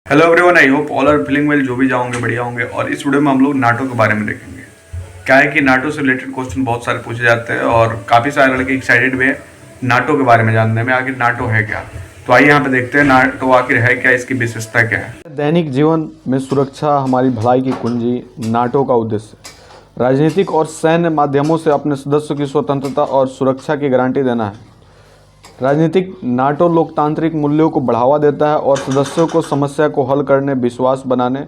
Hello everyone, I hope all are feeling well. जो भी जाओगे बढ़िया होंगे। और इस वीडियो में हम लोग नाटो के बारे में देखेंगे। क्या है कि नाटो से रिलेटेड क्वेश्चन बहुत सारे पूछे जाते हैं और काफ़ी सारे लड़के एक्साइटेड भी है नाटो के बारे में जानने में, आखिर नाटो है क्या। तो आइए यहाँ पे देखते हैं नाटो आखिर है क्या, इसकी विशेषता क्या है। दैनिक जीवन में सुरक्षा हमारी भलाई की कुंजी। नाटो का उद्देश्य राजनीतिक और सैन्य माध्यमों से अपने सदस्यों की स्वतंत्रता और सुरक्षा की गारंटी देना है। राजनीतिक नाटो लोकतांत्रिक मूल्यों को बढ़ावा देता है और सदस्यों को समस्या को हल करने, विश्वास बनाने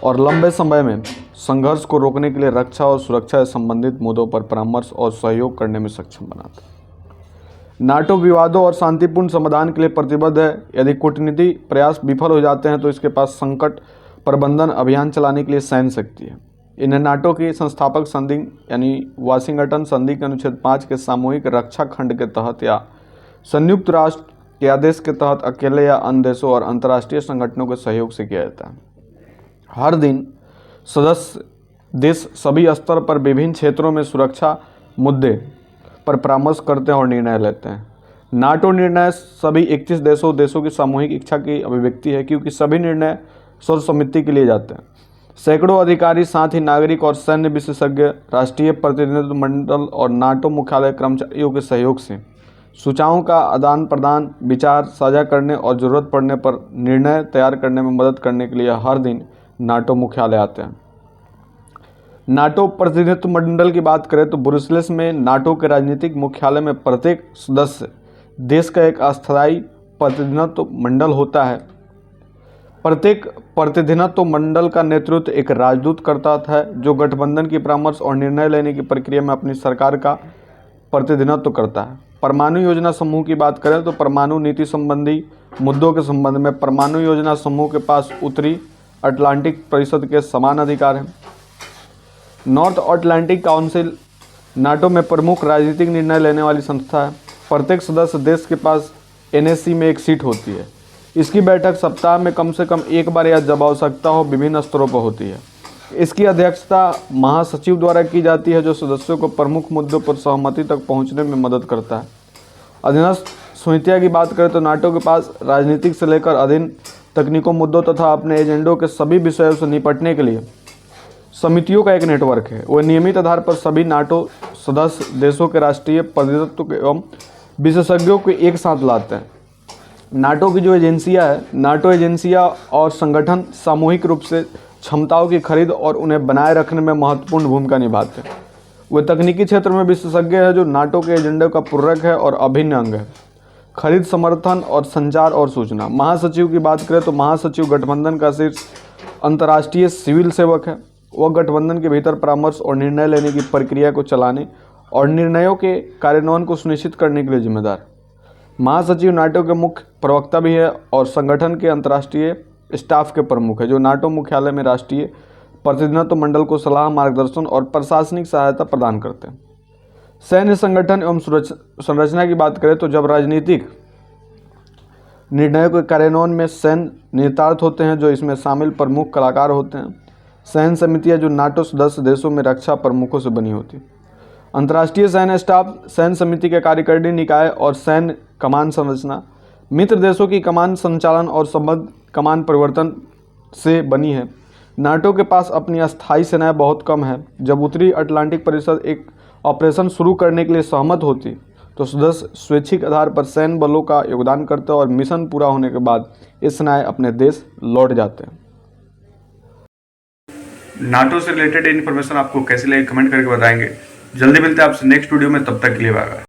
और लंबे समय में संघर्ष को रोकने के लिए रक्षा और सुरक्षा से संबंधित मुद्दों पर परामर्श और सहयोग करने में सक्षम बनाता है। नाटो विवादों और शांतिपूर्ण समाधान के लिए प्रतिबद्ध है। यदि कूटनीतिक प्रयास विफल हो जाते हैं तो इसके पास संकट प्रबंधन अभियान चलाने के लिए सैन्य शक्ति है। इन्हें नाटो की संस्थापक संधि यानी वाशिंगटन संधि के अनुच्छेद 5 के सामूहिक रक्षा खंड के तहत या संयुक्त राष्ट्र के आदेश के तहत अकेले या अन्य देशों और अंतर्राष्ट्रीय संगठनों के सहयोग से किया जाता है। हर दिन सदस्य देश सभी स्तर पर विभिन्न क्षेत्रों में सुरक्षा मुद्दे पर परामर्श करते हैं और निर्णय लेते हैं। नाटो निर्णय सभी 31 देशों की सामूहिक इच्छा की अभिव्यक्ति है, क्योंकि सभी निर्णय सर्वसम्मति के लिए जाते हैं। सैकड़ों अधिकारी, साथ ही नागरिक और सैन्य विशेषज्ञ, राष्ट्रीय प्रतिनिधित्व मंडल और नाटो मुख्यालय कर्मचारियों के सहयोग से सूचनाओं का आदान प्रदान, विचार साझा करने और ज़रूरत पड़ने पर निर्णय तैयार करने में मदद करने के लिए हर दिन नाटो मुख्यालय आते हैं। नाटो प्रतिनिधित्व मंडल की बात करें तो ब्रुसेल्स में नाटो के राजनीतिक मुख्यालय में प्रत्येक सदस्य देश का एक अस्थायी प्रतिनिधित्व मंडल होता है। प्रत्येक प्रतिनिधित्व मंडल का नेतृत्व एक राजदूत करता है, जो गठबंधन की परामर्श और निर्णय लेने की प्रक्रिया में अपनी सरकार का प्रतिनिधित्व करता है। परमाणु योजना समूह की बात करें तो परमाणु नीति संबंधी मुद्दों के संबंध में परमाणु योजना समूह के पास उत्तरी अटलांटिक परिषद के समान अधिकार हैं। नॉर्थ अटलांटिक काउंसिल नाटो में प्रमुख राजनीतिक निर्णय लेने वाली संस्था है। प्रत्येक सदस्य देश के पास एनएससी में एक सीट होती है। इसकी बैठक सप्ताह में कम से कम एक बार या जब आवश्यकता हो विभिन्न स्तरों पर होती है। इसकी अध्यक्षता महासचिव द्वारा की जाती है, जो सदस्यों को प्रमुख मुद्दों पर सहमति तक पहुंचने में मदद करता है। अधीनस्थ समितियां की बात करें तो नाटो के पास राजनीतिक से लेकर अधीन तकनीकों मुद्दों तथा अपने एजेंडों के सभी विषयों से निपटने के लिए समितियों का एक नेटवर्क है। वह नियमित आधार पर सभी नाटो सदस्य देशों के राष्ट्रीय प्रतिनिधित्व एवं विशेषज्ञों को एक साथ लाते हैं। नाटो की जो एजेंसियां है, नाटो एजेंसियां और संगठन सामूहिक रूप से क्षमताओं की खरीद और उन्हें बनाए रखने में महत्वपूर्ण भूमिका निभाते हैं। वे तकनीकी क्षेत्र में विशेषज्ञ हैं, जो नाटो के एजेंडे का पूरक है और अभिन्न अंग है। खरीद, समर्थन और संचार और सूचना। महासचिव की बात करें तो महासचिव गठबंधन का शीर्ष अंतर्राष्ट्रीय सिविल सेवक है। वह गठबंधन के भीतर परामर्श और निर्णय लेने की प्रक्रिया को चलाने और निर्णयों के कार्यान्वयन को सुनिश्चित करने के लिए जिम्मेदार है। महासचिव नाटो के मुख्य प्रवक्ता भी है और संगठन के अंतर्राष्ट्रीय स्टाफ के प्रमुख है, जो नाटो मुख्यालय में राष्ट्रीय प्रतिनिधित्व मंडल को सलाह, मार्गदर्शन और प्रशासनिक सहायता प्रदान करते हैं। सैन्य संगठन एवं संरचना की बात करें तो जब राजनीतिक निर्णयों के कार्यान्वयन में सैन्य निहितार्थ होते हैं, जो इसमें शामिल प्रमुख कलाकार होते हैं। सैन्य समितियां जो नाटो सदस्य देशों में रक्षा प्रमुखों से बनी होती। अंतर्राष्ट्रीय सैन्य स्टाफ, सैन्य समिति के कार्यकारिणी निकाय और सैन्य कमान संरचना मित्र देशों की कमान संचालन और संबद्ध कमान परिवर्तन से बनी है। नाटो के पास अपनी अस्थायी सेनाएं बहुत कम है। जब उत्तरी अटलांटिक परिषद एक ऑपरेशन शुरू करने के लिए सहमत होती तो सदस्य स्वैच्छिक आधार पर सैन्य बलों का योगदान करते और मिशन पूरा होने के बाद ये सेनाएं अपने देश लौट जाते हैं। नाटो से रिलेटेड इन्फॉर्मेशन आपको कैसी लगी कमेंट करके बताएंगे। जल्दी मिलते हैं आपसे नेक्स्ट वीडियो में, तब तक के लिए बाय बाय।